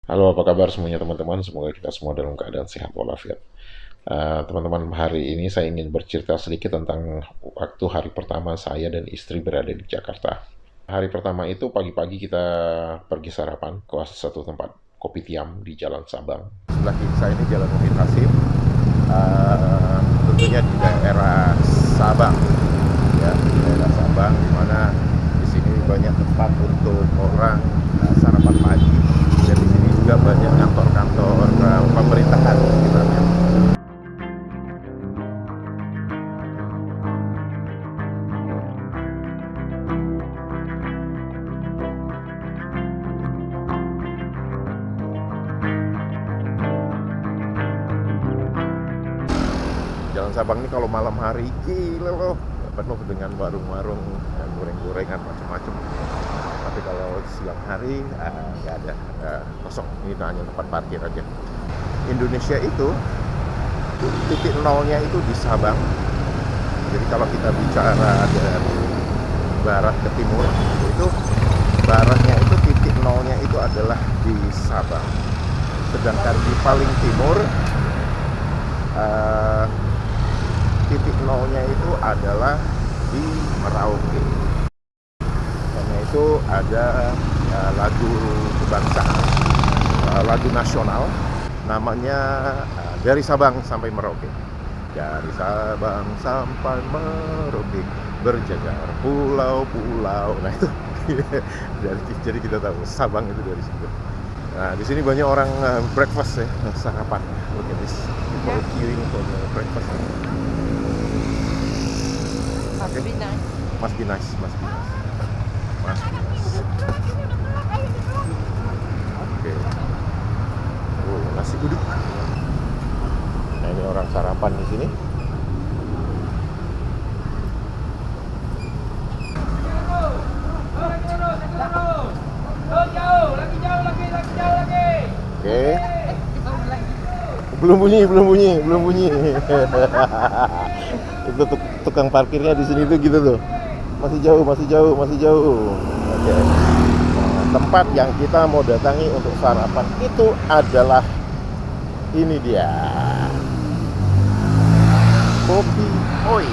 Halo, apa kabar semuanya teman-teman? Semoga kita semua dalam keadaan sehat walafiat. Teman-teman, hari ini saya ingin bercerita sedikit tentang waktu hari pertama saya dan istri berada di Jakarta. Hari pertama itu pagi-pagi kita pergi sarapan ke satu tempat kopi tiam di Jalan Sabang. Sebelah kiri saya ini Jalan Muhyiddin Hasim, tentunya di daerah Sabang, ya, di daerah Sabang, di mana di sini banyak tempat untuk orang sarapan pagi, dan di sini juga banyak kantor-kantor pemerintahan sekitarnya. Jalan Sabang ini kalau malam hari gila loh, penuh dengan warung-warung, goreng-gorengan macam-macam. Tapi kalau siang hari nggak ada, kosong. Ini hanya tempat parkir aja. Indonesia itu titik nolnya itu di Sabang. Jadi kalau kita bicara dari barat ke timur, itu baratnya itu titik nolnya itu adalah di Sabang. Sedangkan di paling timur titik nolnya itu adalah di Merauke. Karena itu ada lagu kebangsaan, lagu nasional, namanya Dari Sabang Sampai Merauke. Dari Sabang sampai Merauke berjajar pulau-pulau. Nah itu jadi kita tahu Sabang itu dari situ. Nah di sini banyak orang breakfast ya, sarapan. Look at this, people queuing for the breakfast. Must be nice. Must be nice, must be nice, must be nice. Oke. Oh, nasi uduk. Nah, ini orang sarapan di sini. Oke. Belum bunyi. Itu tukang parkirnya di sini tuh gitu tuh. Masih jauh. Oke. Nah, tempat yang kita mau datangi untuk sarapan itu adalah ini dia. Kopi Oi.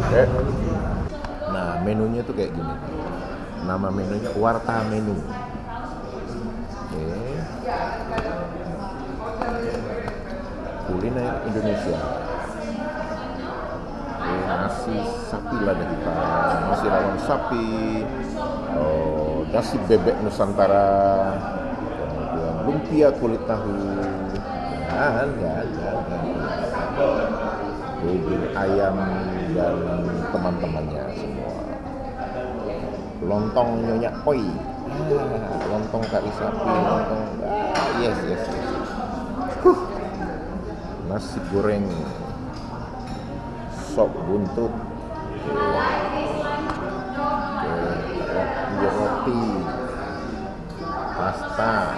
Oke. Nah, menunya tuh kayak gini. Nama menunya Warta Menu. Oke. Kuliner Indonesia. Oke, nasi sapi lada hitam, nasi rawon sapi, nasi bebek Nusantara, kemudian lumpia kulit tahu, dan bubur ayam dan teman-temannya semua. Lontong Nyonya Oi, lontong kari sapi, lontong, yes. Nasi goreng, sop buntut, roti, pasta,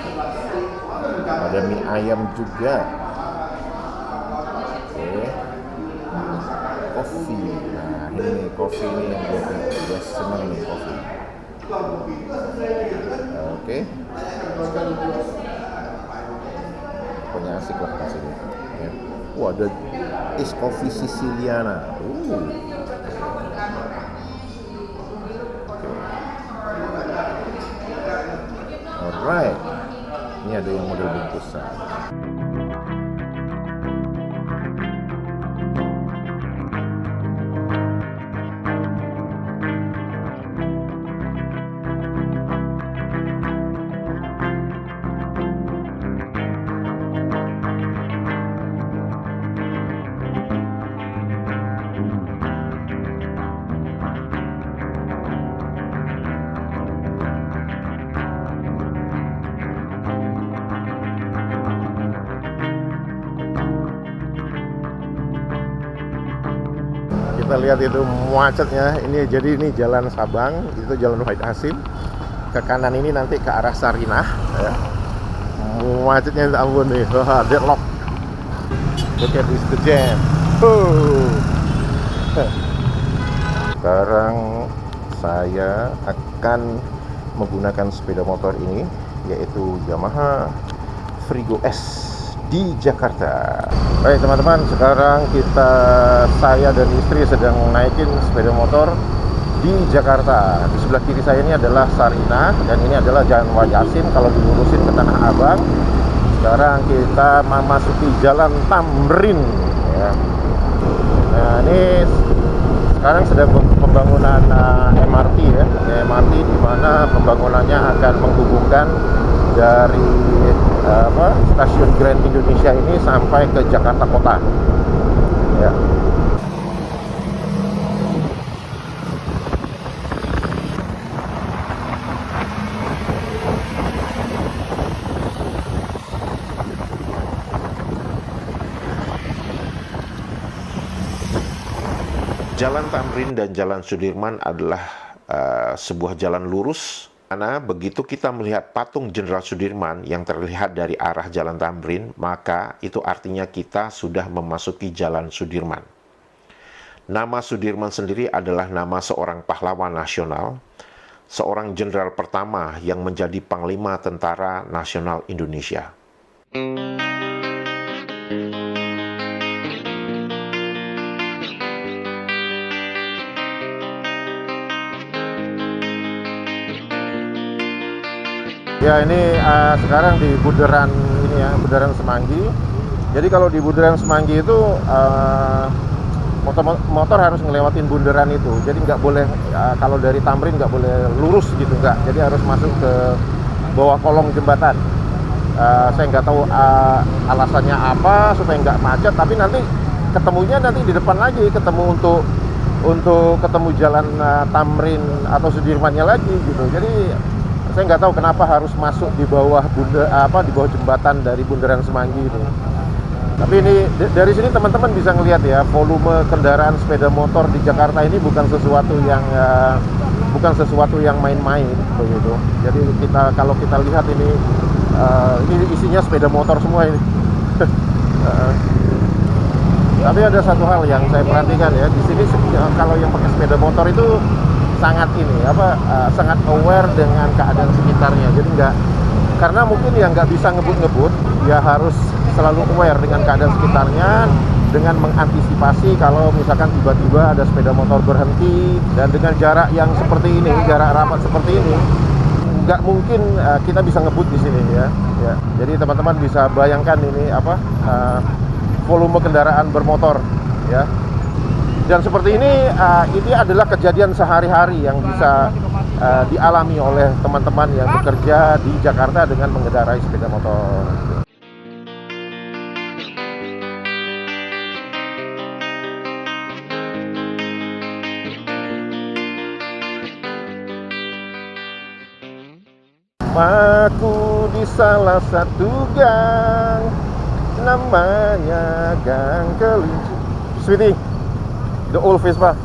ada mie ayam juga. Oke, kopi. Nah ini kopi ini yang gue seneng nih, kopi. Oke, pokoknya asik lah kasih. Ya. Ada es kopi Siciliana. Alright, ini ada yang model bungkusan. Kita lihat itu macetnya. Ini jalan Sabang, itu jalan Muhyiddin Hasim. Ke kanan ini nanti ke arah Sarinah ya. Macetnya ampun nih, deadlock. Look at this, the jam. Sekarang saya akan menggunakan sepeda motor ini, yaitu Yamaha Frigo S di Jakarta. Baik teman-teman, sekarang saya dan istri sedang naikin sepeda motor di Jakarta. Di sebelah kiri saya ini adalah Sarina, dan ini adalah Jalan Wayasin kalau dilurusin ke Tanah Abang. Sekarang kita memasuki Jalan Tamrin ya. Nah, ini sekarang sedang pembangunan MRT ya. MRT di mana pembangunannya akan menghubungkan dari stasiun Grand Indonesia ini sampai ke Jakarta Kota. Ya. Jalan Tamrin dan Jalan Sudirman adalah sebuah jalan lurus, karena begitu kita melihat patung Jenderal Sudirman yang terlihat dari arah Jalan Tamrin, maka itu artinya kita sudah memasuki Jalan Sudirman. Nama Sudirman sendiri adalah nama seorang pahlawan nasional, seorang jenderal pertama yang menjadi Panglima Tentara Nasional Indonesia. Ya, ini sekarang di Bundaran ini ya, Bundaran Semanggi. Jadi kalau di Bundaran Semanggi itu motor harus ngelewatin bundaran itu. Jadi nggak boleh kalau dari Tamrin nggak boleh lurus gitu, nggak. Jadi harus masuk ke bawah kolong jembatan. Saya nggak tahu alasannya apa supaya nggak macet. Tapi nanti ketemunya nanti di depan lagi, ketemu untuk ketemu jalan Tamrin atau Sudirmannya lagi gitu. Jadi saya nggak tahu kenapa harus masuk di bawah di bawah jembatan dari Bundaran Semanggi itu. Tapi ini dari sini teman-teman bisa ngelihat ya, volume kendaraan sepeda motor di Jakarta ini bukan sesuatu yang main-main begitu. Jadi kalau kita lihat ini isinya sepeda motor semua ini. Tapi ada satu hal yang saya perhatikan ya, di sini kalau yang pakai sepeda motor itu sangat sangat aware dengan keadaan sekitarnya. Jadi karena mungkin yang nggak bisa ngebut, dia harus selalu aware dengan keadaan sekitarnya, dengan mengantisipasi kalau misalkan tiba-tiba ada sepeda motor berhenti, dan dengan jarak yang seperti ini, jarak rapat seperti ini, nggak mungkin kita bisa ngebut di sini ya. Jadi teman-teman bisa bayangkan ini volume kendaraan bermotor ya. Dan seperti ini adalah kejadian sehari-hari yang bisa dialami oleh teman-teman yang bekerja di Jakarta dengan mengendarai sepeda motor. Aku di salah satu gang, namanya Gang Kelinci. Sweetie, the old Vespa.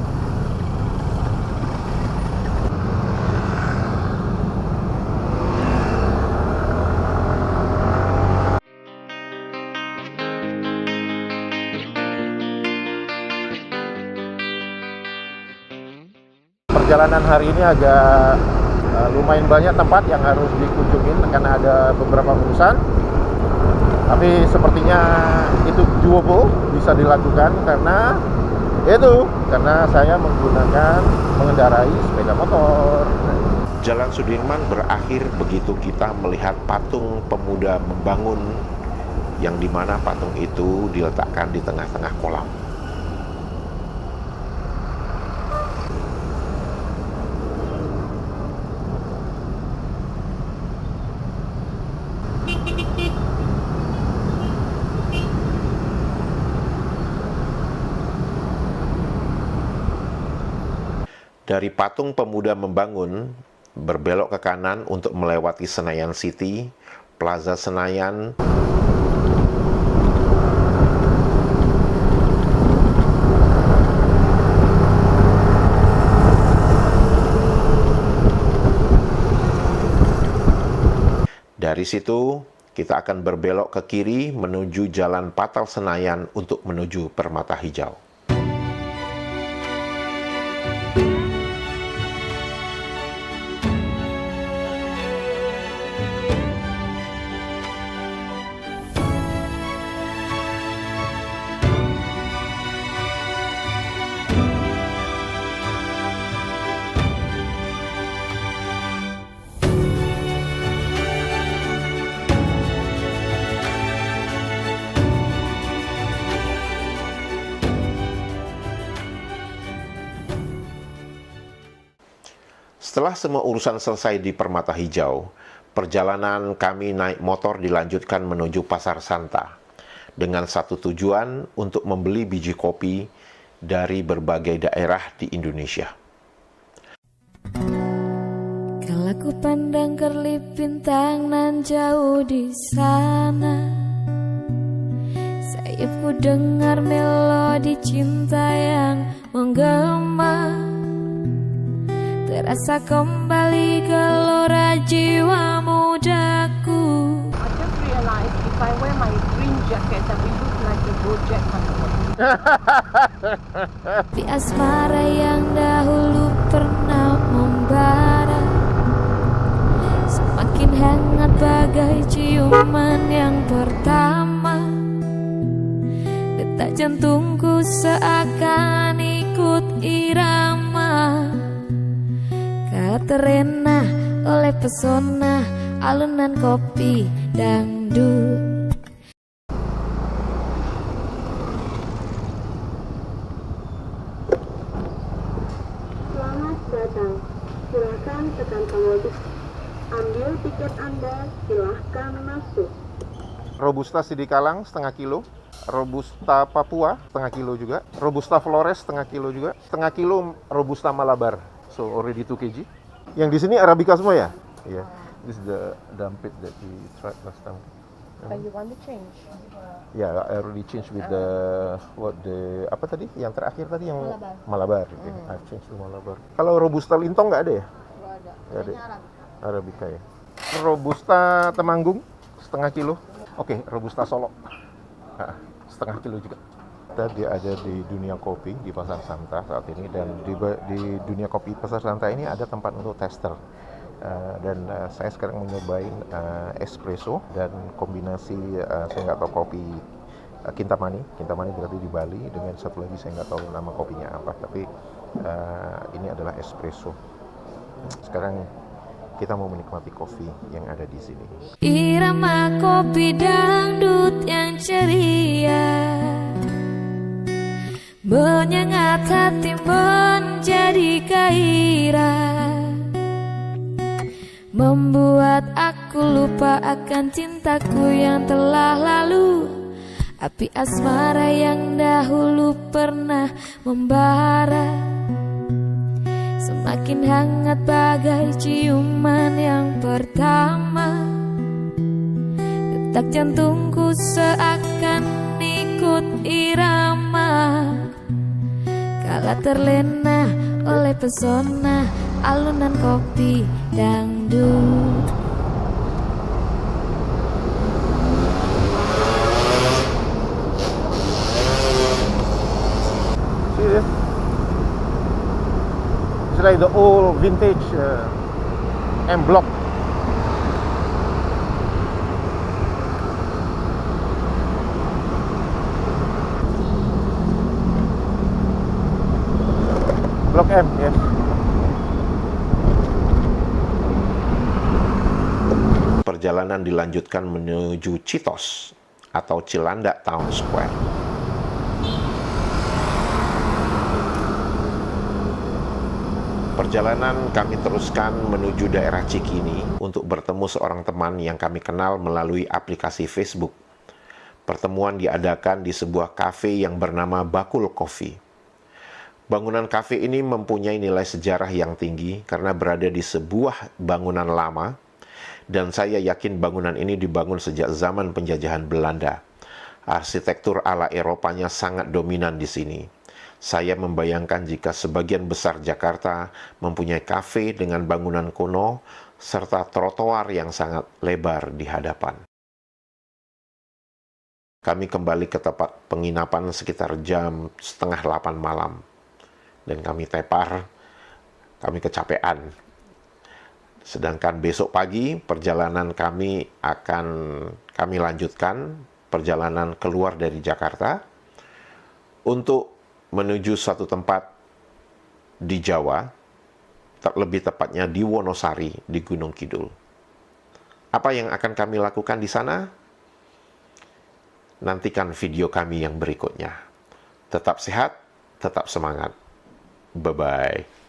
Perjalanan hari ini agak lumayan banyak tempat yang harus dikunjungin karena ada beberapa urusan. Tapi sepertinya itu doable, bisa dilakukan karena saya mengendarai sepeda motor. Jalan Sudirman berakhir begitu kita melihat patung pemuda membangun, yang dimana patung itu diletakkan di tengah-tengah kolam. Dari patung pemuda membangun, berbelok ke kanan untuk melewati Senayan City, Plaza Senayan, dari situ kita akan berbelok ke kiri menuju Jalan Patal Senayan untuk menuju Permata Hijau. Setelah semua urusan selesai di Permata Hijau, perjalanan kami naik motor dilanjutkan menuju Pasar Santa dengan satu tujuan untuk membeli biji kopi dari berbagai daerah di Indonesia. Kala ku pandang kerlip bintang nan jauh di sana, sayapku dengar melodi cinta yang menggema. Terasa kembali gelora jiwa mudaku. I just realized if I wear my green jacket, I will look like a Bojack Horseman. Di asmara yang dahulu pernah membara, semakin hangat bagai ciuman yang pertama. Detak jantungku seakan ikut irama, terlena oleh pesona alunan kopi dangdut. Selamat datang. Silakan tekan tombol. Ambil tiket Anda, silahkan masuk. Robusta Sidikalang setengah kilo, Robusta Papua setengah kilo juga, Robusta Flores setengah kilo juga, setengah kilo Robusta Malabar, so already 2 kg. Yang di sini Arabica semua ya? Iya. Yeah. This is the dampit that we tried last time. But you want to change? Yeah, I already changed with the apa tadi? Yang terakhir tadi yang Malabar. Okay. I've changed to Malabar. Kalau Robusta Lintong nggak ada ya? Nggak ada. Arabica ya. Robusta Temanggung setengah kilo. Oke, Robusta Solo setengah kilo juga. Dia ada di dunia kopi di Pasar Santa saat ini, dan di dunia kopi Pasar Santa ini ada tempat untuk tester. Dan saya sekarang mencobain espresso dan kombinasi saya nggak tahu kopi Kintamani berarti di Bali, dengan satu lagi saya nggak tahu nama kopinya apa, tapi ini adalah espresso. Sekarang kita mau menikmati kopi yang ada di sini. Irama kopi dangdut yang ceria menyengat hati menjadi gairah, membuat aku lupa akan cintaku yang telah lalu. Api asmara yang dahulu pernah membara, semakin hangat bagai ciuman yang pertama. Detak jantungku seakan ikut irama, kala terlena oleh pesona alunan kopi dangdut. See this? It's like the old vintage M block. Blok M, yes. Perjalanan dilanjutkan menuju Citos atau Cilandak Town Square. Perjalanan kami teruskan menuju daerah Cikini untuk bertemu seorang teman yang kami kenal melalui aplikasi Facebook. Pertemuan diadakan di sebuah kafe yang bernama Bakul Coffee. Bangunan kafe ini mempunyai nilai sejarah yang tinggi karena berada di sebuah bangunan lama, dan saya yakin bangunan ini dibangun sejak zaman penjajahan Belanda. Arsitektur ala Eropanya sangat dominan di sini. Saya membayangkan jika sebagian besar Jakarta mempunyai kafe dengan bangunan kuno serta trotoar yang sangat lebar di hadapan. Kami kembali ke tempat penginapan sekitar jam 7:30 malam. Dan kami tepar, kami kecapean. Sedangkan besok pagi perjalanan kami lanjutkan perjalanan keluar dari Jakarta untuk menuju suatu tempat di Jawa, lebih tepatnya di Wonosari di Gunung Kidul. Apa yang akan kami lakukan di sana? Nantikan video kami yang berikutnya. Tetap sehat, tetap semangat. Bye-bye.